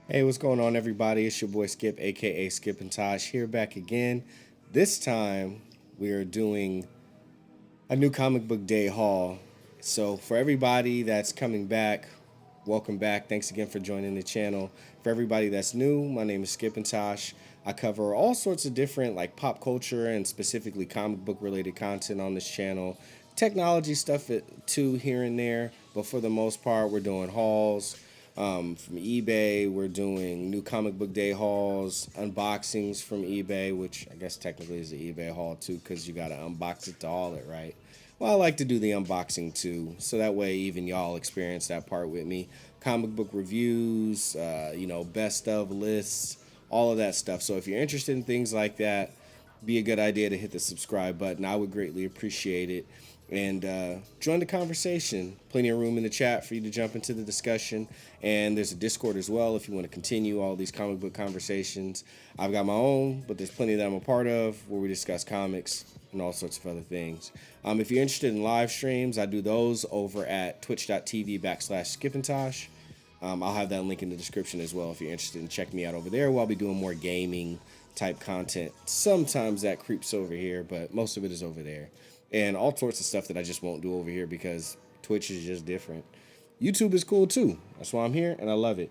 Hey, what's going on, everybody? It's your boy Skip, aka Skip and Tosh, here back again. This time, we are doing a new comic book day haul. So, for everybody that's coming back, welcome back. Thanks again for joining the channel. For everybody that's new, my name is Skip and Tosh. I cover all sorts of different, like pop culture and specifically comic book related content on this channel. Technology stuff too here and there, but for the most part, we're doing hauls from eBay. We're doing new comic book day hauls, unboxings from eBay, which I guess technically is an eBay haul too, because you got to unbox it to haul it, right? Well, I like to do the unboxing too, so that way even y'all experience that part with me. Comic book reviews, best of lists, all of that stuff. So if you're interested in things like that, be a good idea to hit the subscribe button. I would greatly appreciate it. And join the conversation. Plenty of room in the chat for you to jump into the discussion. And there's a Discord as well if you want to continue all these comic book conversations. I've got my own, but there's plenty that I'm a part of where we discuss comics and all sorts of other things. If you're interested in live streams, I do those over at twitch.tv/skipintosh. I'll have that link in the description as well if you're interested in checking me out over there. We'll I'll be doing more gaming type content. Sometimes that creeps over here, but most of it is over there. And all sorts of stuff that I just won't do over here because Twitch is just different. YouTube is cool too. That's why I'm here, and I love it.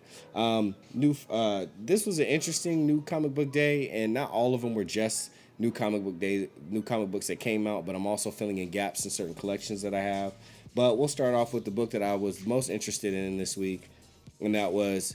This was an interesting new comic book day, and not all of them were just new comic book day, new comic books that came out. But I'm also filling in gaps in certain collections that I have. But we'll start off with the book that I was most interested in this week, and that was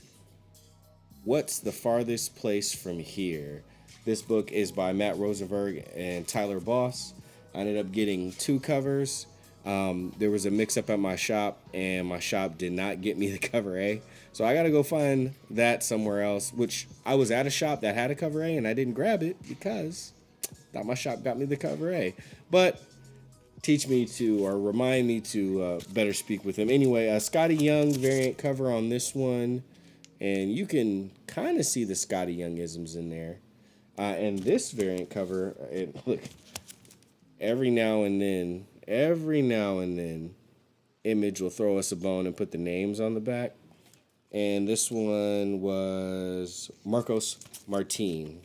What's the Farthest Place from Here? This book is by Matt Rosenberg and Tyler Boss. I ended up getting two covers. There was a mix-up at my shop, and my shop did not get me the cover A. So I got to go find that somewhere else, which I was at a shop that had a cover A, and I didn't grab it because I thought my shop got me the cover A. But teach me to, or remind me to better speak with him. Anyway, Scotty Young variant cover on this one, and you can kind of see the Scotty Young isms in there. And this variant cover, look, every now and then, Image will throw us a bone and put the names on the back. And this one was Marcos Martin,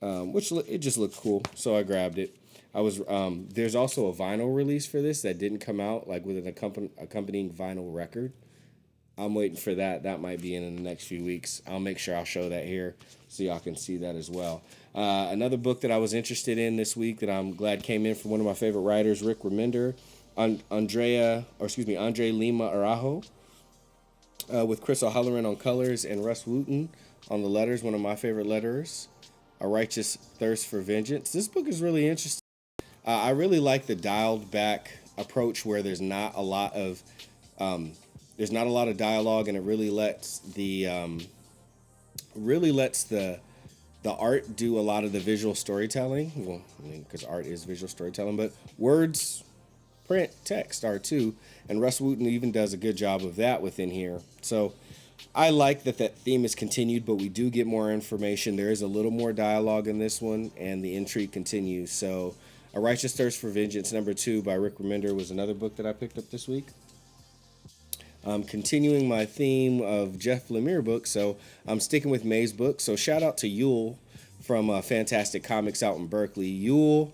which it just looked cool, so I grabbed it. I was There's also a vinyl release for this that didn't come out, like with an accompanying vinyl record. I'm waiting for that. That might be in the next few weeks. I'll make sure I'll show that here so y'all can see that as well. Another book that I was interested in this week that I'm glad came in from one of my favorite writers, Rick Remender, Andre Lima Arajo, with Chris O'Halloran on colors and Russ Wooten on the letters, one of my favorite letterers. A Righteous Thirst for Vengeance. This book is really interesting. I really like the dialed back approach where there's not a lot of dialogue, and it really lets the art do a lot of the visual storytelling. Well, I mean, because art is visual storytelling, but words, print, text are too. And Russ Wooten even does a good job of that within here. So I like that theme is continued, but we do get more information. There is a little more dialogue in this one, and the intrigue continues. So, A Righteous Thirst for Vengeance, #2 by Rick Remender, was another book that I picked up this week. Continuing my theme of Jeff Lemire books, so I'm sticking with May's book. So shout out to Yule from Fantastic Comics out in Berkeley. Yule,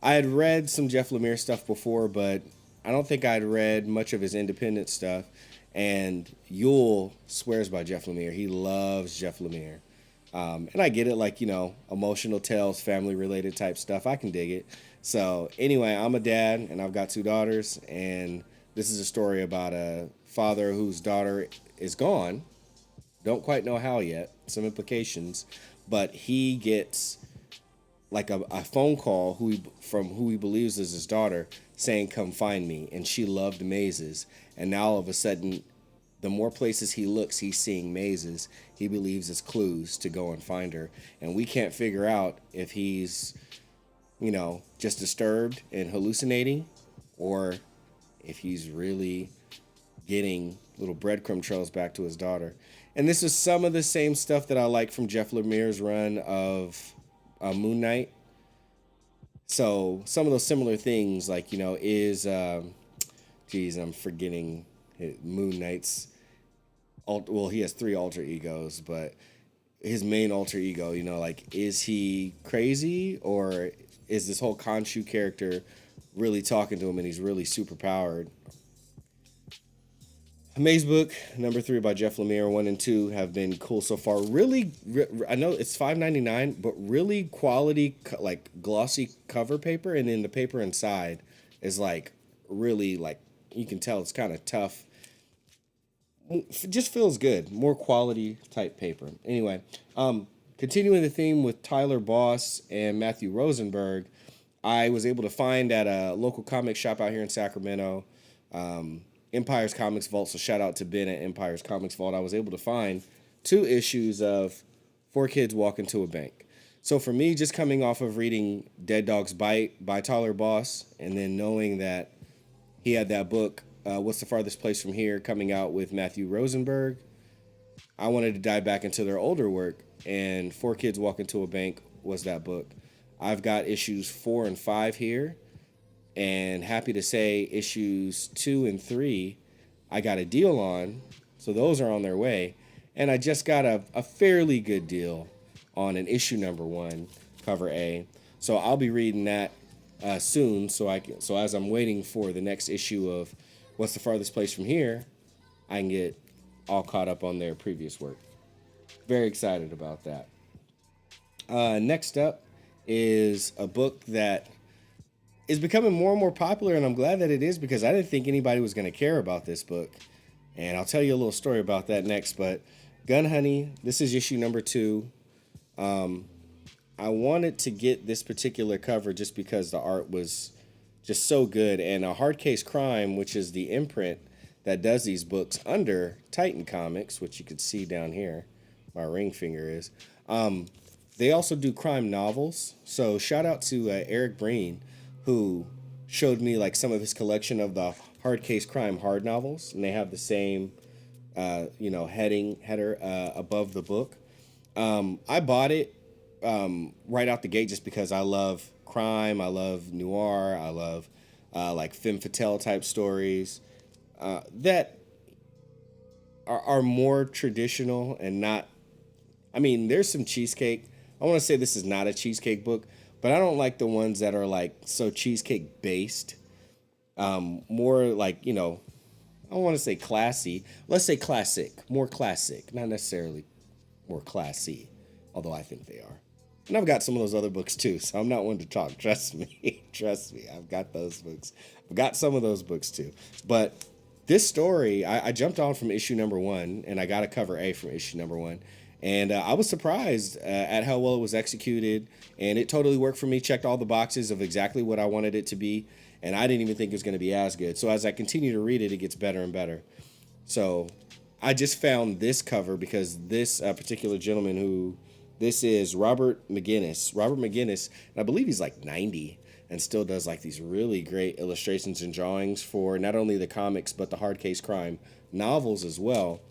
I had read some Jeff Lemire stuff before, but I don't think I'd read much of his independent stuff. And Yule swears by Jeff Lemire. He loves Jeff Lemire. And I get it, like, emotional tales, family related type stuff. I can dig it. So anyway, I'm a dad and I've got two daughters, and this is a story about a father whose daughter is gone. Don't quite know how yet. Some implications, but he gets like a phone call from who he believes is his daughter saying, "Come find me." And she loved mazes, and now all of a sudden, the more places he looks, he's seeing mazes. He believes it's clues to go and find her, and we can't figure out if he's just disturbed and hallucinating, or if he's really getting little breadcrumb trails back to his daughter. And this is some of the same stuff that I like from Jeff Lemire's run of Moon Knight. So some of those similar things, like, I'm forgetting Moon Knight's. well, he has three alter egos, but his main alter ego, like, is he crazy, or is this whole Khonshu character really talking to him and he's really super powered? Maze Book number 3 by Jeff Lemire, 1 and 2 have been cool so far. Really, I know it's $5.99, but really quality, like glossy cover paper, and then the paper inside is like really, like, you can tell it's kind of tough. It just feels good, more quality type paper. Anyway, continuing the theme with Tyler Boss and Matthew Rosenberg, I was able to find at a local comic shop out here in Sacramento, Empire's Comics Vault. So shout out to Ben at Empire's Comics Vault. I was able to find 2 issues of Four Kids Walk Into a Bank. So for me, just coming off of reading Dead Dog's Bite by Tyler Boss, and then knowing that he had that book, What's the Farthest Place from Here, coming out with Matthew Rosenberg, I wanted to dive back into their older work, and Four Kids Walk Into a Bank was that book. I've got issues 4 and 5 here, and happy to say issues 2 and 3 I got a deal on, so those are on their way. And I just got a fairly good deal on an issue number 1, cover A. So I'll be reading that soon. So as I'm waiting for the next issue of What's the Farthest Place from Here, I can get all caught up on their previous work. Very excited about that. Next up is a book that is becoming more and more popular, and I'm glad that it is, because I didn't think anybody was going to care about this book. And I'll tell you a little story about that next. But Gun Honey, this is issue number 2. I wanted to get this particular cover just because the art was just so good. And Hard Case Crime, which is the imprint that does these books under Titan Comics, which you can see down here, my ring finger is, they also do crime novels. So shout out to Eric Breen, who showed me like some of his collection of the Hard Case Crime hard novels, and they have the same, header above the book. I bought it right out the gate just because I love crime, I love noir, I love like femme fatale type stories that are more traditional and not. I mean, there's some cheesecake. I want to say this is not a cheesecake book, but I don't like the ones that are like so cheesecake based. More like, I don't want to say classy. Let's say classic, more classic, not necessarily more classy, although I think they are. And I've got some of those other books too, so I'm not one to talk. Trust me, trust me. I've got those books. I've got some of those books too. But this story, I jumped on from issue number 1, and I got a cover A from issue number 1. And I was surprised at how well it was executed, and it totally worked for me. Checked all the boxes of exactly what I wanted it to be, and I didn't even think it was going to be as good. So as I continue to read it, it gets better and better. So I just found this cover because this particular gentleman, who this is Robert McGinnis. Robert McGinnis, and I believe he's like 90 and still does like these really great illustrations and drawings for not only the comics but the Hard Case Crime novels as well.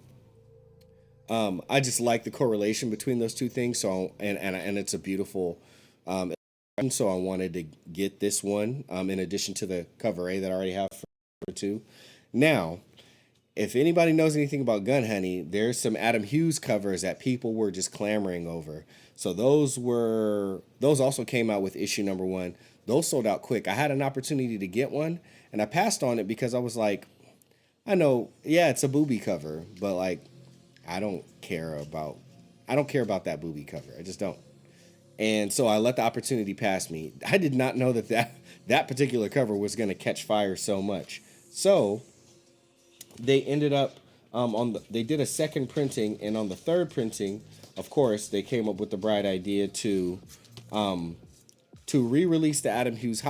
I just like the correlation between those two things. So and it's a beautiful. So I wanted to get this one in addition to the cover A that I already have for 2. Now, if anybody knows anything about Gun Honey, there's some Adam Hughes covers that people were just clamoring over. So those also came out with issue number 1. Those sold out quick. I had an opportunity to get one, and I passed on it because I was like, I know, yeah, it's a booby cover, but like, I don't care about that booby cover. I just don't. And so I let the opportunity pass me. I did not know that particular cover was going to catch fire so much. So they ended up they did a second printing, and on the third printing, of course, they came up with the bright idea to re-release the Adam Hughes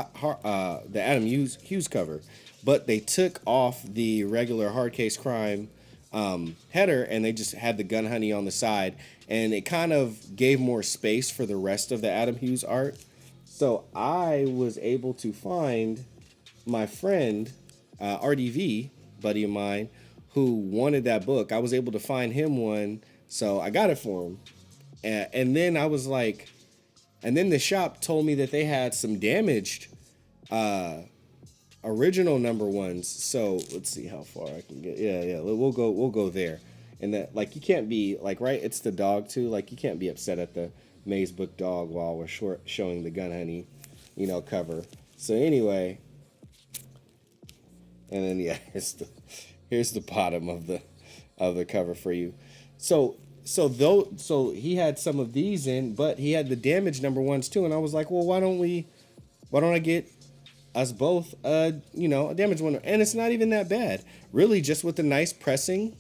cover, but they took off the regular Hard Case Crime header, and they just had the Gun Honey on the side, and it kind of gave more space for the rest of the Adam Hughes art. So I was able to find my friend RDV, buddy of mine, who wanted that book. I was able to find him one, so I got it for him. And then I was like, and then the shop told me that they had some damaged original number 1s. So let's see how far I can get. Yeah, we'll go there. And that, like, you can't be like, right, it's the dog too, like you can't be upset at the Maze Book dog while we're showing the Gun Honey, cover. So anyway, and then yeah, here's the bottom of the cover for you. So so he had some of these in, but he had the damage number ones too, and I was like, well, why don't I get us both a damage one, and it's not even that bad, really, just with the nice pressing.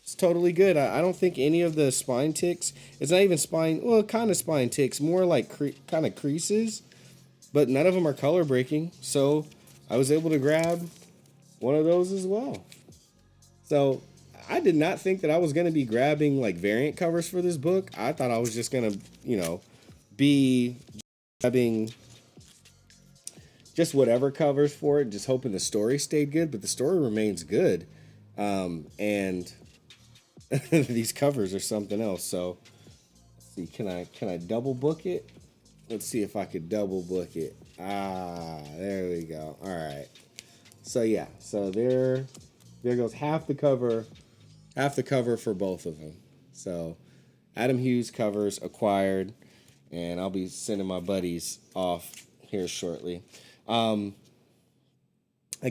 It's totally good. I don't think any of the spine ticks. It's not even spine. Well, kind of spine ticks, more like kind of creases, but none of them are color breaking. So I was able to grab one of those as well. So I did not think that I was going to be grabbing like variant covers for this book. I thought I was just going to, be grabbing just whatever covers for it, just hoping the story stayed good. But the story remains good. And these covers are something else. So let's see, can I double book it? Let's see if I could double book it. There we go. All right. So yeah, so there goes half the cover for both of them. So Adam Hughes covers acquired, and I'll be sending my buddies off here shortly. I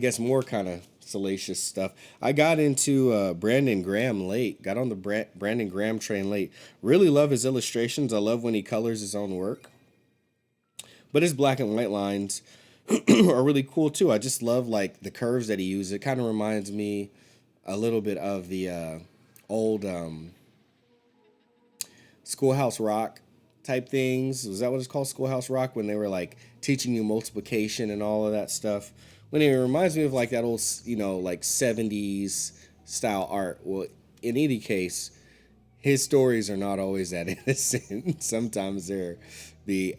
guess more kind of salacious stuff. I got into Brandon Graham late. Got on the Brandon Graham train late. Really love his illustrations. I love when he colors his own work. But his black and white lines are really cool too. I just love like the curves that he uses. It kind of reminds me a little bit of the old Schoolhouse Rock type things. Was that what it's called? Schoolhouse Rock, when they were like teaching you multiplication and all of that stuff. When it reminds me of like that old, like 70s style art. Well, in any case, his stories are not always that innocent. Sometimes they're the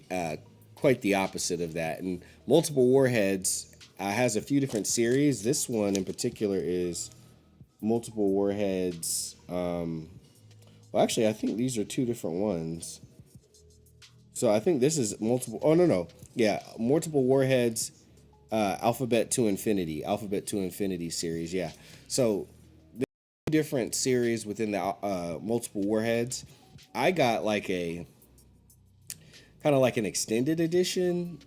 quite the opposite of that. And Multiple Warheads has a few different series. This one in particular is Multiple Warheads. Well, actually, I think these are two different ones. So I think this is multiple. Oh no. Yeah, Multiple Warheads, Alphabet to Infinity series. Yeah. So different series within the Multiple Warheads. I got like a kind of like an extended edition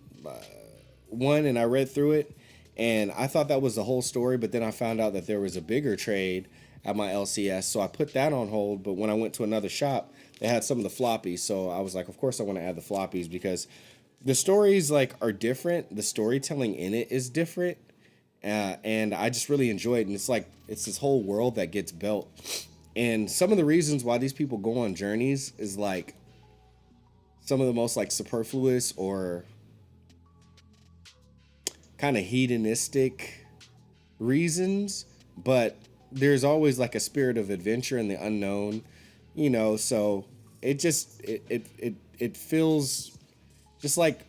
one, and I read through it, and I thought that was the whole story, but then I found out that there was a bigger trade at my LCS, so I put that on hold. But when I went to another shop, they had some of the floppies, so I was like, of course I want to add the floppies, because the stories like are different. The storytelling in it is different, and I just really enjoy it. And it's like it's this whole world that gets built. And some of the reasons why these people go on journeys is like some of the most like superfluous or kind of hedonistic reasons, but there's always like a spirit of adventure in the unknown, so it feels just like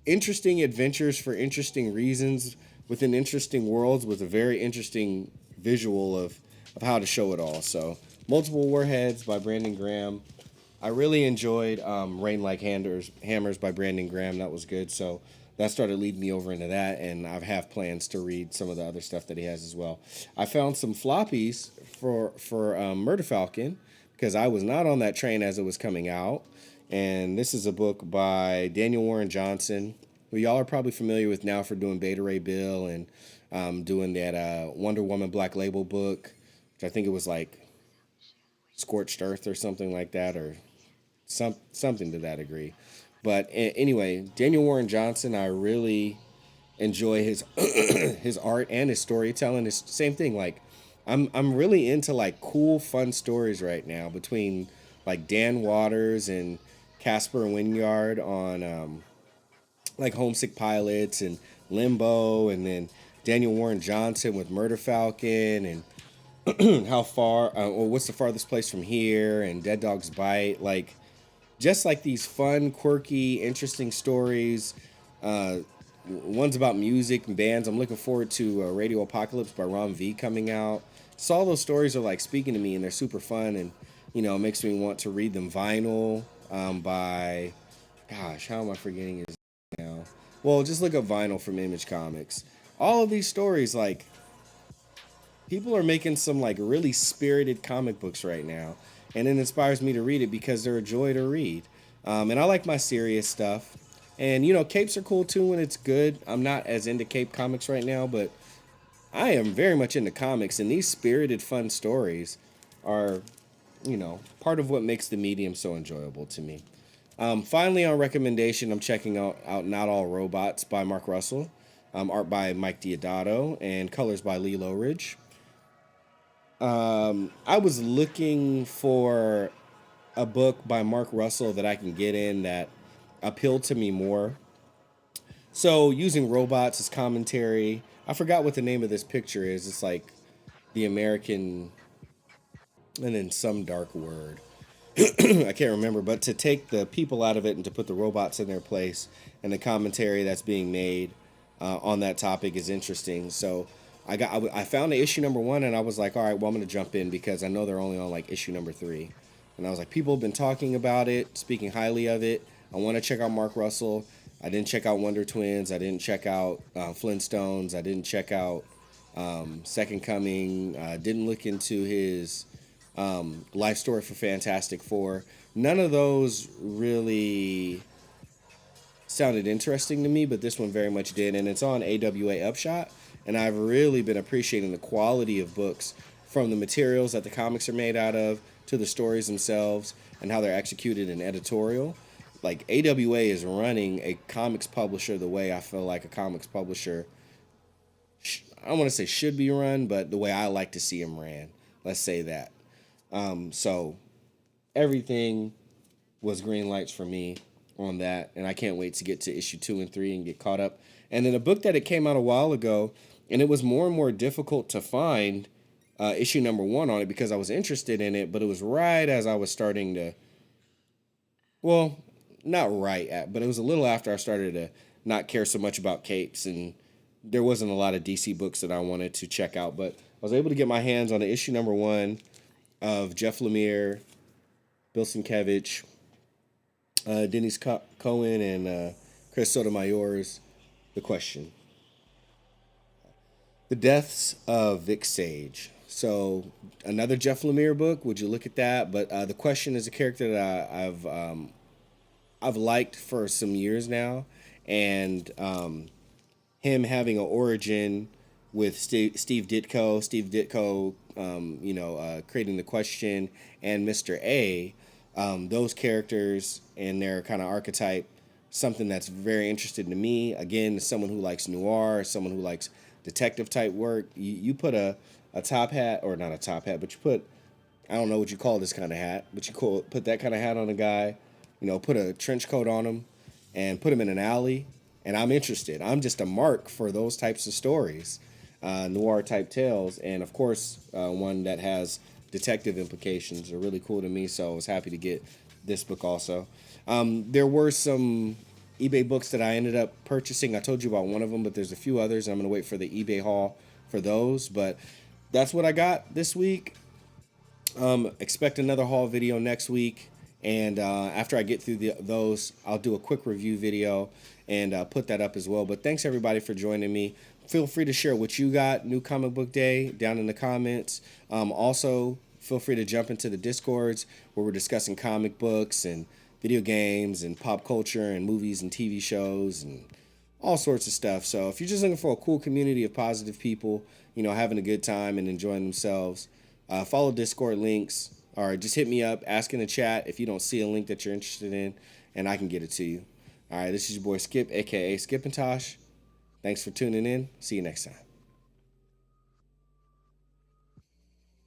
interesting adventures for interesting reasons within interesting worlds with a very interesting visual of how to show it all. So Multiple Warheads by Brandon Graham. I really enjoyed Rain Like Hammers by Brandon Graham. That was good. So that started leading me over into that, and I have plans to read some of the other stuff that he has as well. I found some floppies for Murder Falcon, because I was not on that train as it was coming out. And this is a book by Daniel Warren Johnson, who y'all are probably familiar with now for doing Beta Ray Bill and doing that Wonder Woman Black Label book, which I think it was like Scorched Earth or something like that, or something to that degree. But anyway, Daniel Warren Johnson, I really enjoy his his art and his storytelling. It's the same thing. Like I'm really into like cool, fun stories right now between like Dan Waters and Casper Wynyard on like Homesick Pilots and Limbo, and then Daniel Warren Johnson with Murder Falcon and how far or what's the farthest place from here, and Dead Dog's Bite. Like just like these fun, quirky, interesting stories. One's about music and bands. I'm looking forward to Radio Apocalypse by Ron V coming out. So all those stories are like speaking to me, and they're super fun, and it makes me want to read them. Vinyl by, gosh, how am I forgetting his name now? Well, just look up Vinyl from Image Comics. All of these stories, like People are making some like really spirited comic books right now, and it inspires me to read it because they're a joy to read. And I like my serious stuff, and capes are cool too when it's good. I'm not as into cape comics right now, but I am very much into comics, and these spirited, fun stories are, part of what makes the medium so enjoyable to me. Finally, on recommendation, I'm checking out Not All Robots by Mark Russell, art by Mike Diodato, and colors by Lee Lowridge. I was looking for a book by Mark Russell that I can get in that appealed to me more. So, using robots as commentary, I forgot what the name of this picture is. It's like the American and then some dark word. I can't remember, but to take the people out of it and to put the robots in their place and the commentary that's being made on that topic is interesting. So I found the issue number one and I was like, all right, well I'm gonna jump in because I know they're only on like issue number three, and I was like, people have been talking about it, speaking highly of it. I want to check out Mark Russell. I didn't check out Wonder Twins. I didn't check out Flintstones. I didn't check out Second Coming. Didn't look into his life story for Fantastic Four. None of those really sounded interesting to me, but this one very much did, and it's on AWA Upshot. And I've really been appreciating the quality of books, from the materials that the comics are made out of to the stories themselves and how they're executed in editorial. Like AWA is running a comics publisher the way I feel like a comics publisher, I don't want to say should be run, but the way I like to see them ran. Let's say that. So everything was green lights for me on that, and I can't wait to get to issue 2 and 3 and get caught up. And then a book that it came out a while ago, and it was more and more difficult to find issue number one on it because I was interested in it, but it was right as I was starting to, well, not right at, but it was a little after I started to not care so much about capes, and there wasn't a lot of DC books that I wanted to check out, but I was able to get my hands on the issue number one of Jeff Lemire, Bill Sienkiewicz, Dennis Cohen, and Chris Sotomayor's The Question. The Deaths of Vic Sage. So another Jeff Lemire book. Would you look at that? But The Question is a character that I've liked for some years now, and him having an origin with Steve Ditko. Steve Ditko, creating The Question, and Mr. A. Those characters and their kind of archetype, something that's very interesting to me. Again, someone who likes noir, someone who likes detective type work. You put a top hat, or not a top hat, but you put, I don't know what you call this kind of hat, but put that kind of hat on a guy, put a trench coat on him and put him in an alley, and I'm interested. I'm just a mark for those types of stories, noir type tales, and of course, one that has detective implications are really cool to me. So I was happy to get this book also. There were some eBay books that I ended up purchasing. I told you about one of them, but there's a few others. And I'm going to wait for the eBay haul for those. But that's what I got this week. Expect another haul video next week. And after I get through those, I'll do a quick review video and put that up as well. But thanks everybody for joining me. Feel free to share what you got, New Comic Book Day, down in the comments. Also, feel free to jump into the Discords where we're discussing comic books and video games and pop culture and movies and TV shows and all sorts of stuff. So if you're just looking for a cool community of positive people, having a good time and enjoying themselves, follow Discord links, or just hit me up, ask in the chat if you don't see a link that you're interested in, and I can get it to you. All right, this is your boy Skip, aka Skip and Tosh. Thanks for tuning in. See you next time.